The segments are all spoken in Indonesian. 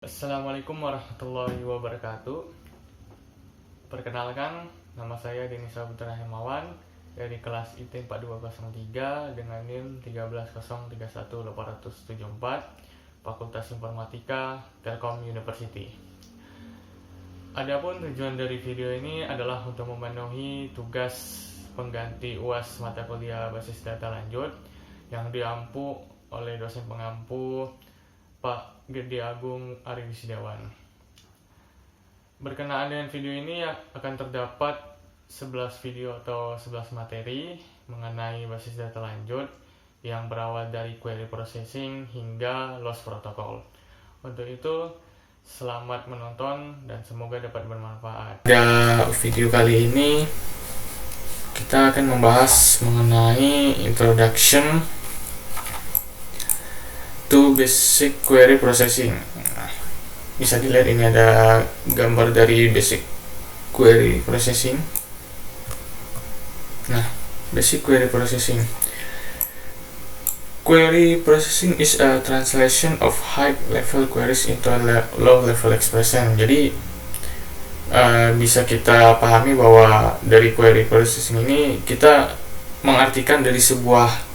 Assalamualaikum warahmatullahi wabarakatuh. Perkenalkan, nama saya Denny Saputra Hemawan dari kelas IT 4203 dengan NIM 13031-874 Fakultas Informatika Telkom University. Adapun tujuan dari video ini adalah untuk memenuhi tugas pengganti UAS mata kuliah basis data lanjut yang diampu oleh dosen pengampu Pak Gede Agung Ari Wisdiawan. Berkenaan dengan video ini akan terdapat 11 video atau 11 materi mengenai basis data lanjut yang berawal dari query processing hingga loss protocol. Untuk itu, selamat menonton dan semoga dapat bermanfaat. Pada video kali ini kita akan membahas mengenai introduction to basic query processing. Bisa dilihat ini ada gambar dari basic query processing. Nah, basic query processing. Query processing is a translation of high level queries into low level expression. Jadi bisa kita pahami bahwa dari query processing ini kita mengartikan dari sebuah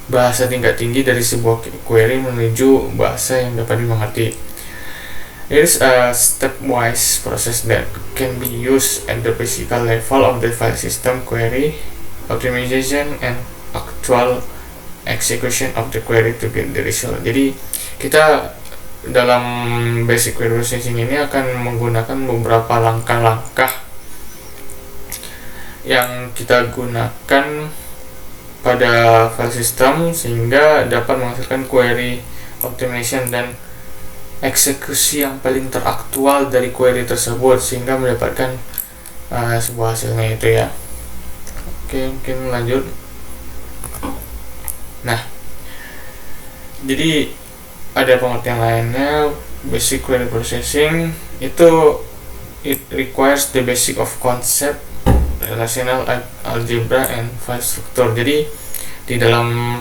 bahasa tingkat tinggi dari sebuah query menuju bahasa yang dapat dimengerti. It is a stepwise process that can be used at the physical level of the file system query optimization and actual execution of the query to get the result. Jadi kita dalam basic query processing ini akan menggunakan beberapa langkah-langkah yang kita gunakan pada file system sehingga dapat menghasilkan query optimization dan eksekusi yang paling teraktual dari query tersebut sehingga mendapatkan sebuah hasilnya itu ya. Oke, mungkin lanjut. Nah, jadi ada pengertian lainnya. Basic query processing itu it requires the basic of concept relational algebra and file structure. Jadi di dalam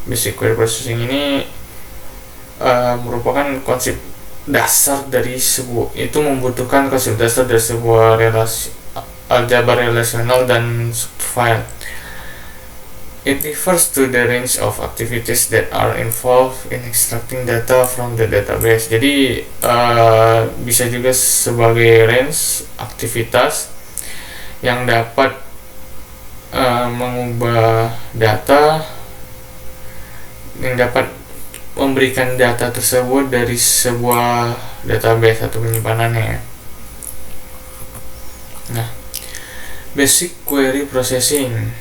basic query processing ini merupakan konsep dasar dari sebuah, itu membutuhkan konsep dasar dari sebuah relasi aljabar relasional dan file. It refers to the range of activities that are involved in extracting data from the database. Jadi bisa juga sebagai range aktivitas yang dapat mengubah data, yang dapat memberikan data tersebut dari sebuah database atau penyimpanannya. Nah, basic query processing,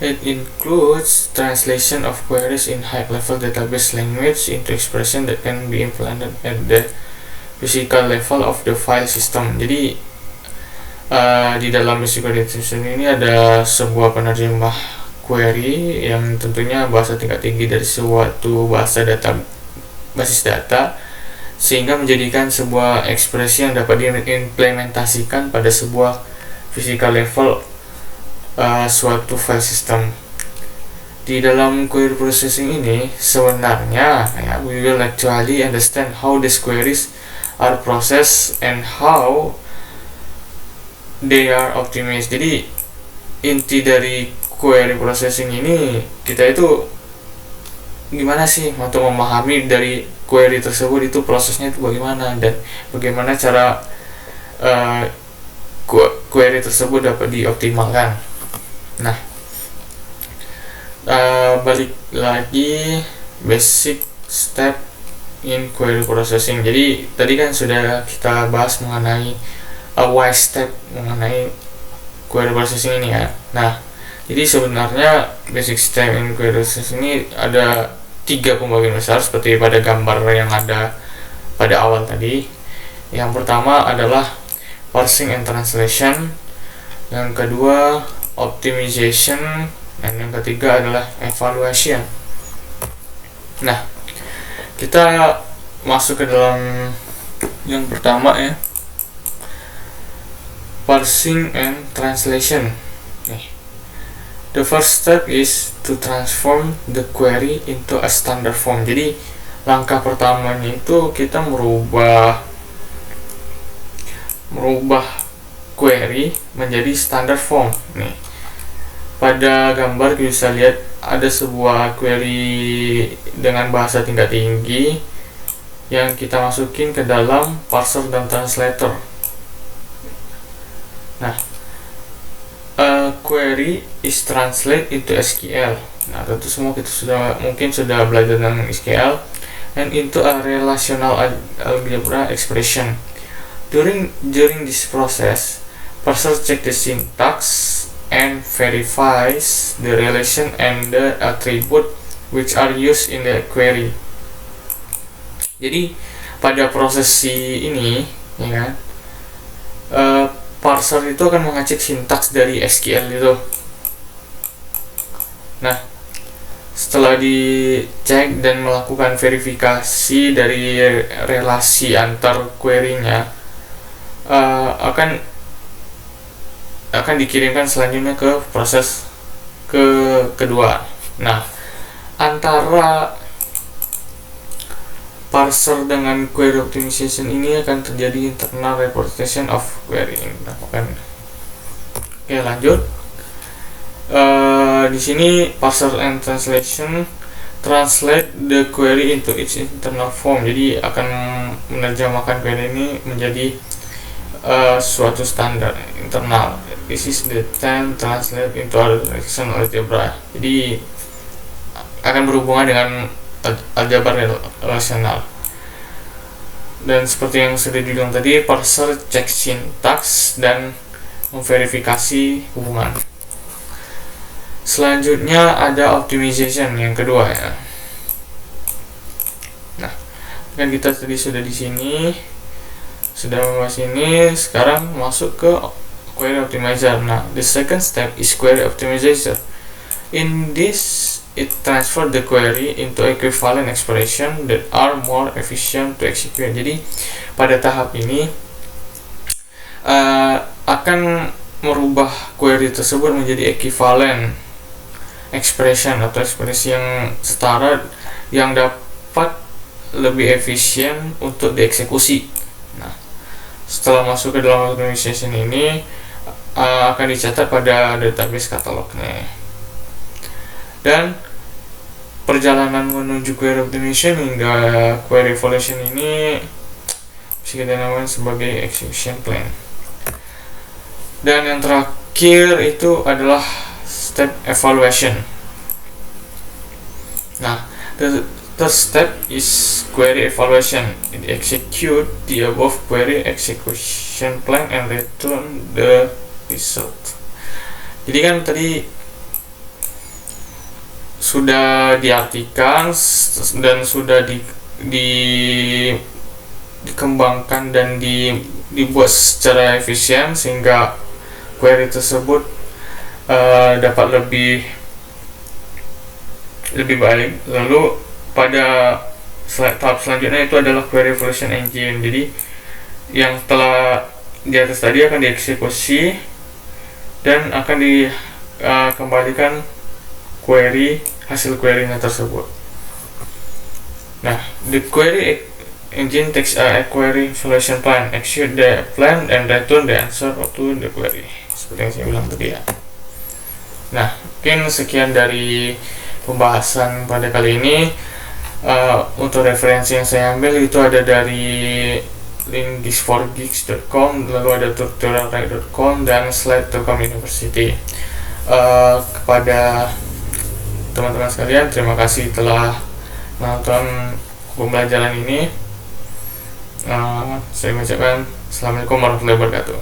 it includes translation of queries in high-level database language into expression that can be implemented at the physical level of the file system. Jadi di dalam basic query processing ini ada sebuah penerjemah query yang tentunya bahasa tingkat tinggi dari suatu bahasa data basis data sehingga menjadikan sebuah ekspresi yang dapat diimplementasikan pada sebuah physical level suatu file system. Di dalam query processing ini sebenarnya we will actually understand how these queries are processed and how they are optimized. Jadi inti dari query processing ini kita itu gimana sih untuk memahami dari query tersebut itu prosesnya itu bagaimana dan bagaimana cara query tersebut dapat dioptimalkan. Nah, balik lagi basic step in query processing. Jadi tadi kan sudah kita bahas mengenai wise step mengenai query processing ini ya. Nah, jadi sebenarnya basic step in query processing ini ada 3 pembagian besar seperti pada gambar yang ada pada awal tadi. Yang pertama adalah parsing and translation, yang kedua optimization, dan yang ketiga adalah evaluation. Nah, kita masuk ke dalam yang pertama ya, parsing and translation. The first step is to transform the query into a standard form. Jadi langkah pertamanya itu kita merubah query menjadi standard form. Nih, pada gambar kita bisa lihat ada sebuah query dengan bahasa tingkat tinggi yang kita masukin ke dalam parser dan translator. Nah, a query is translate into SQL. Nah, tentu semua kita mungkin sudah belajar tentang SQL, and into a relational algebra expression. During this process, parser check the syntax and verifies the relation and the attribute which are used in the query. Jadi pada proses ini, ya kan, parser itu akan mengecek sintaks dari SQL itu. Nah, setelah dicek dan melakukan verifikasi dari relasi antar query-nya, akan dikirimkan selanjutnya ke proses kedua. Nah, antara parser dengan query optimization ini akan terjadi internal representation of query. Oke, lanjut. Di sini parser and translation translate the query into its internal form. Jadi akan menerjemahkan query ini menjadi suatu standar internal. This is the term translate into a relational algebra. Jadi akan berhubungan dengan aljabar relasional. Dan seperti yang sudah dibilang tadi, parser cek sintaks dan memverifikasi hubungan. Selanjutnya ada optimization yang kedua, ya. Nah, kan kita tadi sudah di sini sudah membahas ini, sekarang masuk ke query optimizer. Nah, the second step is query optimizer. In this, it transfer the query into equivalent expression that are more efficient to execute. Jadi pada tahap ini akan merubah query tersebut menjadi equivalent expression atau ekspresi yang setara yang dapat lebih efisien untuk dieksekusi. Nah, setelah masuk ke dalam optimization ini akan dicatat pada database katalognya. Dan perjalanan menuju query optimization hingga query evaluation ini bisa kita namakan sebagai execution plan. Dan yang terakhir itu adalah step evaluation. Nah, the third step is query evaluation. It execute the above query execution plan and return the result. Jadi kan tadi sudah diartikan dan sudah dikembangkan dan dibuat secara efisien sehingga query tersebut dapat lebih baik. Lalu pada tahap selanjutnya itu adalah query evaluation engine. Jadi yang telah di atas tadi akan dieksekusi dan akan dikembalikan hasil query-nya tersebut. Nah, the query engine takes a query evaluation plan, execute the plan, and return the answer to the query. Seperti yang saya bilang tadi, ya. Nah, mungkin sekian dari pembahasan pada kali ini. Untuk referensi yang saya ambil itu ada dari link this4geeks.com, lalu ada tutorialrec.com dan slide.com University. Kepada teman-teman sekalian, terima kasih telah menonton pembelajaran ini. Saya mengucapkan Assalamualaikum warahmatullahi wabarakatuh.